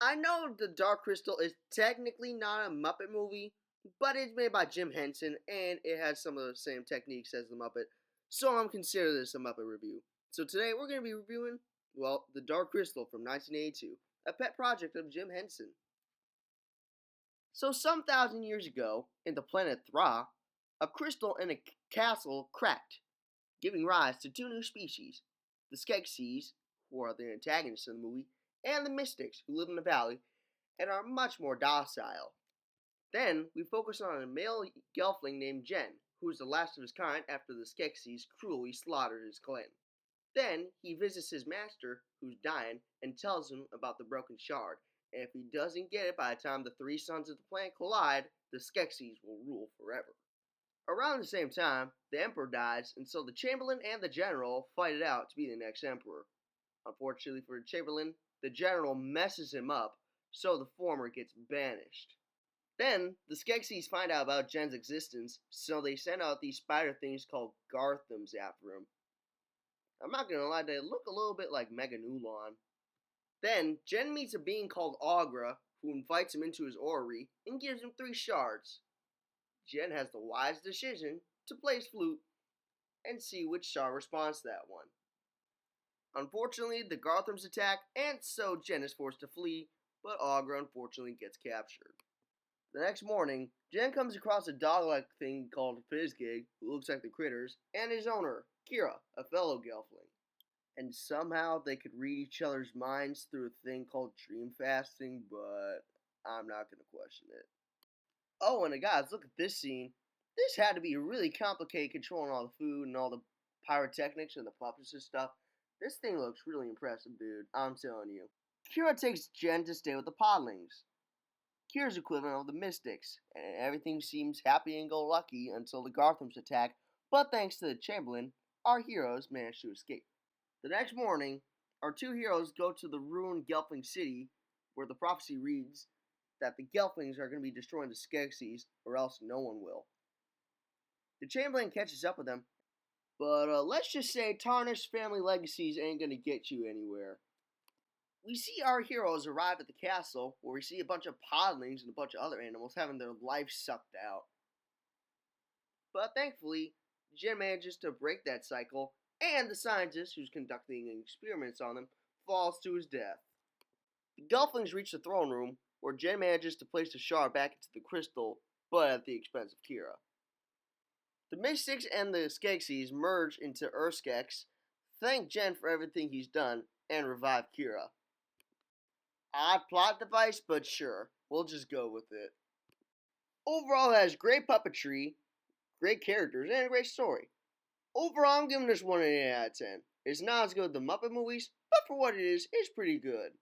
I know The Dark Crystal is technically not a Muppet movie, but it's made by Jim Henson and it has some of the same techniques as the Muppet, so I'm considering this a Muppet review. So today we're going to be reviewing, well, The Dark Crystal from 1982, a pet project of Jim Henson. So some thousand years ago, in the planet Thra, a crystal in a castle cracked, giving rise to two new species, the Skeksis, who are the antagonists in the movie, and the Mystics, who live in the valley and are much more docile. Then we focus on a male gelfling named Jen, who is the last of his kind after the Skeksis cruelly slaughtered his clan. Then he visits his master, who's dying, and tells him about the broken shard, and if he doesn't get it by the time the three suns of the planet collide, the Skeksis will rule forever. Around the same time, the Emperor dies, and so the Chamberlain and the General fight it out to be the next Emperor. Unfortunately for the Chamberlain, the General messes him up, so the former gets banished. Then, the Skeksis find out about Jen's existence, so they send out these spider things called Garthams after him. I'm not gonna lie, they look a little bit like Meganulon. Then, Jen meets a being called Aughra, who invites him into his orrery and gives him 3 shards. Jen has the wise decision to play his flute and see which shard responds to that one. Unfortunately, the Garthams attack, and so Jen is forced to flee, but Aughra unfortunately gets captured. The next morning, Jen comes across a dog-like thing called Fizzgig, who looks like the critters, and his owner, Kira, a fellow gelfling. And somehow they could read each other's minds through a thing called dream fasting, but I'm not going to question it. Oh, and guys, look at this scene. This had to be really complicated controlling all the food and all the pyrotechnics and the puppets and stuff. This thing looks really impressive, dude. I'm telling you. Kira takes Jen to stay with the Podlings. Kira's equivalent of the Mystics, and everything seems happy and go lucky until the Garthams attack, but thanks to the Chamberlain, our heroes manage to escape. The next morning, our 2 heroes go to the ruined Gelfling city, where the prophecy reads that the Gelflings are going to be destroying the Skeksis, or else no one will. The Chamberlain catches up with them, but let's just say tarnished family legacies ain't going to get you anywhere. We see our heroes arrive at the castle, where we see a bunch of podlings and a bunch of other animals having their life sucked out. But thankfully, Jen manages to break that cycle, and the scientist who's conducting experiments on them falls to his death. The Gelflings reach the throne room, where Jen manages to place the shard back into the crystal, but at the expense of Kira. The Mystics and the Skeksis merge into Urskeks, thank Jen for everything he's done, and revive Kira. Odd plot device, but sure, we'll just go with it. Overall, it has great puppetry, great characters, and a great story. Overall, I'm giving this 1 an 8 out of 10. It's not as good as the Muppet movies, but for what it is, it's pretty good.